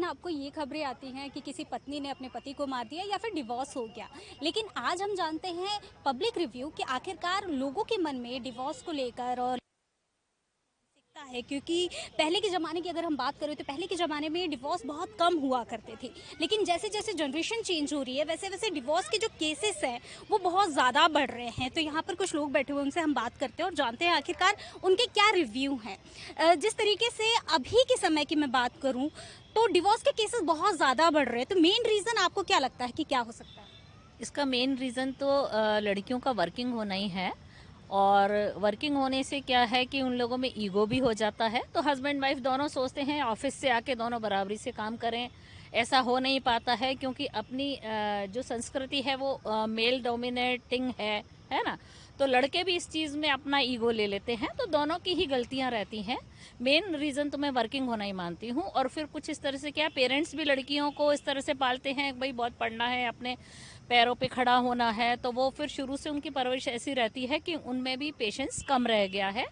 दिन आपको ये खबरें आती हैं कि किसी पत्नी ने अपने पति को मार दिया या फिर डिवोर्स हो गया। लेकिन आज हम जानते हैं पब्लिक रिव्यू कि आखिरकार लोगों के मन में डिवोर्स को लेकर और दिखता है, क्योंकि पहले के ज़माने की अगर हम बात करें तो पहले के ज़माने में डिवोर्स बहुत कम हुआ करते थे। लेकिन जैसे-जैसे जनरेशन चेंज हो रही है वैसे-वैसे डिवोर्स के जो केसेस हैं वो बहुत ज़्यादा बढ़ रहे हैं। तो यहाँ पर कुछ लोग बैठे हुए, उनसे हम बात करते हैं और जानते हैं आखिरकार उनके क्या रिव्यू हैं। जिस तरीके से अभी के समय की मैं बात करूँ तो डिवोर्स के केसेस बहुत ज़्यादा बढ़ रहे हैं। तो मेन रीज़न आपको क्या लगता है कि क्या हो सकता है? इसका मेन रीज़न तो लड़कियों का वर्किंग होना ही है। और वर्किंग होने से क्या है कि उन लोगों में ईगो भी हो जाता है, तो हस्बैंड वाइफ दोनों सोचते हैं ऑफिस से आके दोनों बराबरी से काम करें। ऐसा हो नहीं पाता है क्योंकि अपनी जो संस्कृति है वो मेल डोमिनेटिंग है ना। तो लड़के भी इस चीज़ में अपना ईगो ले लेते हैं, तो दोनों की ही गलतियां रहती हैं। मेन रीज़न तो मैं वर्किंग होना ही मानती हूँ। और फिर कुछ इस तरह से क्या, पेरेंट्स भी लड़कियों को इस तरह से पालते हैं, भाई बहुत पढ़ना है, अपने पैरों पे खड़ा होना है, तो वो फिर शुरू से उनकी परवरिश ऐसी रहती है कि उनमें भी पेशेंस कम रह गया है।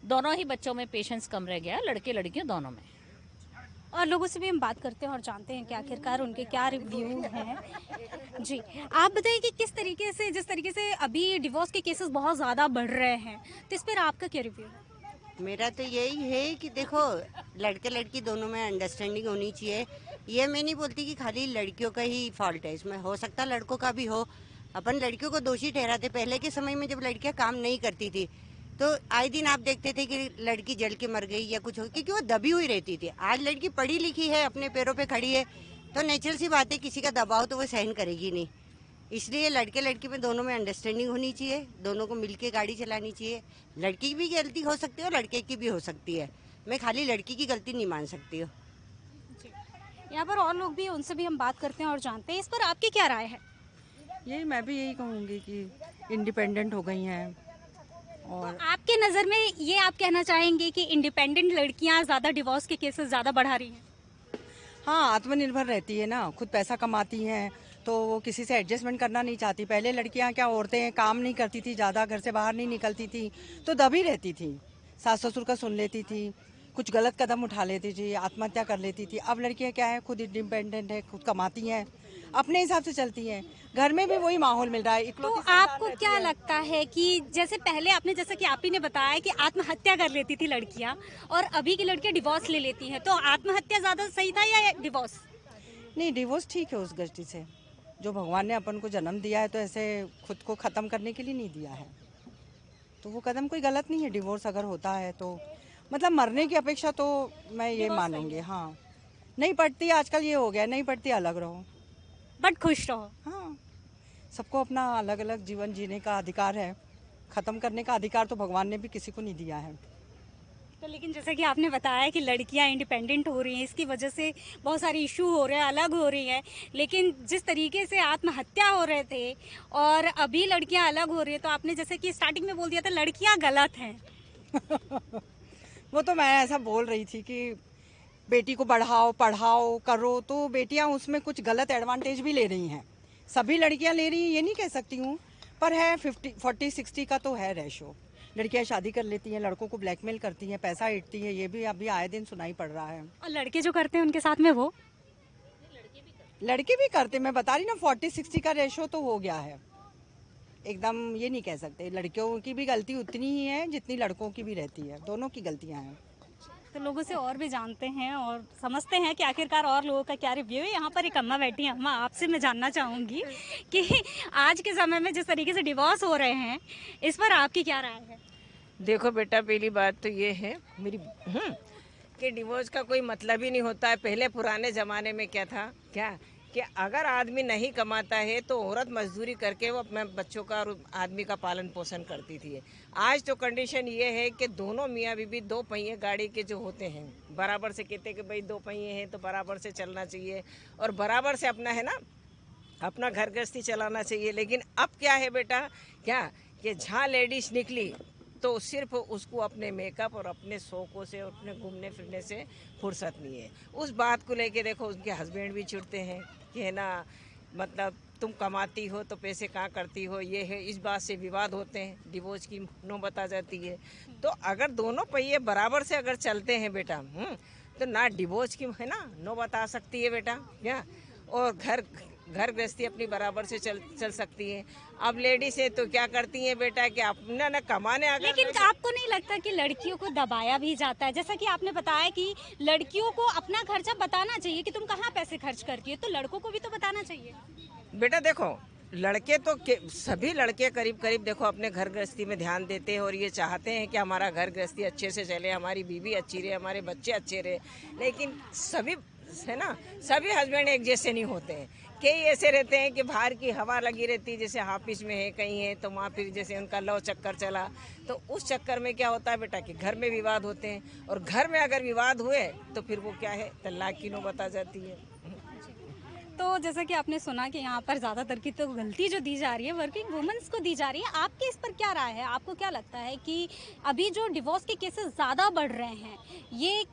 दोनों ही बच्चों में पेशेंस कम रह गया है, लड़के लड़कियों दोनों में। और लोगों से भी हम बात करते हैं और जानते हैं कि आखिरकार उनके क्या रिव्यू हैं। जी, आप बताइए कि किस तरीके से, जिस तरीके से अभी डिवोर्स के केसेस बहुत ज़्यादा बढ़ रहे हैं, तो इस पर आपका क्या रिव्यू है? मेरा तो यही है कि देखो, लड़के लड़की दोनों में अंडरस्टैंडिंग होनी चाहिए। ये मैं नहीं बोलती कि खाली लड़कियों का ही फॉल्ट है, इसमें हो सकता है लड़कों का भी हो। अपन लड़कियों को दोषी ठहराते। पहले के समय में जब लड़कियां काम नहीं करती थी तो आए दिन आप देखते थे कि लड़की जल के मर गई या कुछ हो, क्योंकि वो दबी हुई रहती थी। आज लड़की पढ़ी लिखी है, अपने पैरों पे खड़ी है, तो नेचुरल सी बात है, किसी का दबाव तो वो सहन करेगी नहीं। इसलिए लड़के लड़की में दोनों में अंडरस्टैंडिंग होनी चाहिए, दोनों को मिलके गाड़ी चलानी चाहिए। लड़की की भी गलती हो सकती है और लड़के की भी हो सकती है। मैं खाली लड़की की गलती नहीं मान सकती हूँ। जी, यहाँ पर और लोग भी हैं, उनसे भी हम बात करते हैं और जानते हैं। इस पर आपकी क्या राय है? यही मैं भी यही कहूँगी कि इंडिपेंडेंट हो गई हैं। तो और आपके नज़र में ये आप कहना चाहेंगे कि इंडिपेंडेंट लड़कियाँ ज़्यादा डिवोर्स के केसेस ज़्यादा बढ़ा रही हैं? हाँ, आत्मनिर्भर रहती है ना, खुद पैसा कमाती हैं, तो वो किसी से एडजस्टमेंट करना नहीं चाहती। पहले लड़कियां क्या, औरतें काम नहीं करती थी, ज़्यादा घर से बाहर नहीं निकलती थी, तो दबी रहती थी, सास ससुर का सुन लेती थी, कुछ गलत कदम उठा लेती थी, आत्महत्या कर लेती थी। अब लड़कियां क्या है, खुद इंडिपेंडेंट है, खुद कमाती हैं, अपने हिसाब से चलती हैं। घर में भी वही माहौल मिल रहा है, तो इकलौती संतान आपको रहती क्या है। लगता है कि जैसे पहले आपने, जैसा कि आप ही ने बताया कि आत्महत्या कर लेती थी लड़कियां और अभी की लड़कियां डिवोर्स ले लेती हैं, तो आत्महत्या ज़्यादा सही था या डिवोर्स? नहीं, डिवोर्स ठीक है उस दृष्टि से। जो भगवान ने अपन को जन्म दिया है तो ऐसे खुद को ख़त्म करने के लिए नहीं दिया है, तो वो कदम कोई गलत नहीं है। डिवोर्स अगर होता है तो मतलब मरने की अपेक्षा तो मैं ये डिवोर्स सही मानूंगी। है, हाँ, नहीं पढ़ती आजकल ये हो गया, नहीं पढ़ती अलग रहो। बट खुश रहो। हाँ, सबको अपना अलग अलग जीवन जीने का अधिकार है, ख़त्म करने का अधिकार तो भगवान ने भी किसी को नहीं दिया है। तो लेकिन जैसा कि आपने बताया कि लड़कियां इंडिपेंडेंट हो रही हैं, इसकी वजह से बहुत सारे इशू हो रहे हैं, अलग हो रही हैं। लेकिन जिस तरीके से आत्महत्या हो रहे थे और अभी लड़कियां अलग हो रही हैं, तो आपने जैसे कि स्टार्टिंग में बोल दिया था लड़कियां गलत हैं। वो तो मैं ऐसा बोल रही थी कि बेटी को बढ़ाओ पढ़ाओ करो, तो बेटियां उसमें कुछ गलत एडवांटेज भी ले रही हैं। सभी लड़कियां ले रही हैं ये नहीं कह सकती हूँ, पर है 50-40-60 का तो है रेशो। लड़कियां शादी कर लेती हैं, लड़कों को ब्लैकमेल करती हैं, पैसा ईंटती हैं, ये भी अभी आए दिन सुनाई पड़ रहा है। और लड़के जो करते हैं उनके साथ में वो। लड़के भी करते, मैं बता रही ना, 40-60 का रेशो तो हो गया है। एकदम ये नहीं कह सकते, लड़कियों की भी गलती उतनी ही है जितनी लड़कों की भी रहती है, दोनों की गलतियां हैं। तो लोगों से और भी जानते हैं और समझते हैं कि आखिरकार और लोगों का क्या रिव्यू है। यहाँ पर एक अम्मा बैठी हैं। अम्मा, आपसे मैं जानना चाहूँगी कि आज के समय में जिस तरीके से डिवोर्स हो रहे हैं, इस पर आपकी क्या राय है? देखो बेटा, पहली बात तो ये है मेरी कि डिवोर्स का कोई मतलब ही नहीं होता है। पहले पुराने ज़माने में क्या था, क्या कि अगर आदमी नहीं कमाता है तो औरत मजदूरी करके वो अपने बच्चों का और आदमी का पालन पोषण करती थी। आज तो कंडीशन ये है कि दोनों मियाँ बीवी दो पहिए गाड़ी के जो होते हैं, बराबर से कहते हैं कि भाई दो पहिए हैं तो बराबर से चलना चाहिए और बराबर से अपना है ना, अपना घर गृहस्थी चलाना चाहिए। लेकिन अब क्या है बेटा, क्या कि जहाँ लेडीज निकली तो सिर्फ उसको अपने मेकअप और अपने शौकों से और अपने घूमने फिरने से फुर्सत नहीं है। उस बात को लेके देखो उनके हस्बैंड भी चिढ़ते हैं कि है ना, मतलब तुम कमाती हो तो पैसे कहाँ करती हो, ये है, इस बात से विवाद होते हैं, डिवोर्स की नौबत आ जाती है। तो अगर दोनों पहिए बराबर से अगर चलते हैं बेटा, तो ना डिवोर्स की है ना नो बता सकती है बेटा क्या, और घर गृहस्थी अपनी बराबर से चल सकती है। अब लेडीज है तो क्या करती है बेटा कि अपना ना कमाने अगर लेकिन आपको नहीं लगता कि लड़कियों को दबाया भी जाता है? जैसा कि आपने बताया कि लड़कियों को अपना खर्चा बताना चाहिए कि तुम कहाँ पैसे खर्च करती हो, तो लड़कों को भी तो बताना चाहिए। बेटा देखो लड़के तो सभी लड़के करीब करीब देखो अपने घर गृहस्थी में ध्यान देते हैं और ये चाहते हैं कि हमारा घर गृहस्थी अच्छे से चले, हमारी बीवी अच्छी रहे, हमारे बच्चे अच्छे रहे। लेकिन सभी है ना, सभी हस्बैंड एक जैसे नहीं होते हैं। कई ऐसे रहते हैं कि बाहर की हवा लगी रहती है, जैसे ऑफिस में है कहीं है तो वहाँ फिर जैसे उनका लव चक्कर चला, तो उस चक्कर में क्या होता है बेटा कि घर में विवाद होते हैं, और घर में अगर विवाद हुए तो फिर वो क्या है तलाक की नौबत आ जाती है। तो जैसा कि आपने सुना कि यहाँ पर ज़्यादातर की तो गलती जो दी जा रही है वर्किंग वुमेन्स को दी जा रही है, आपके इस पर क्या राय है? आपको क्या लगता है कि अभी जो डिवोर्स के केसेस ज़्यादा बढ़ रहे हैं, ये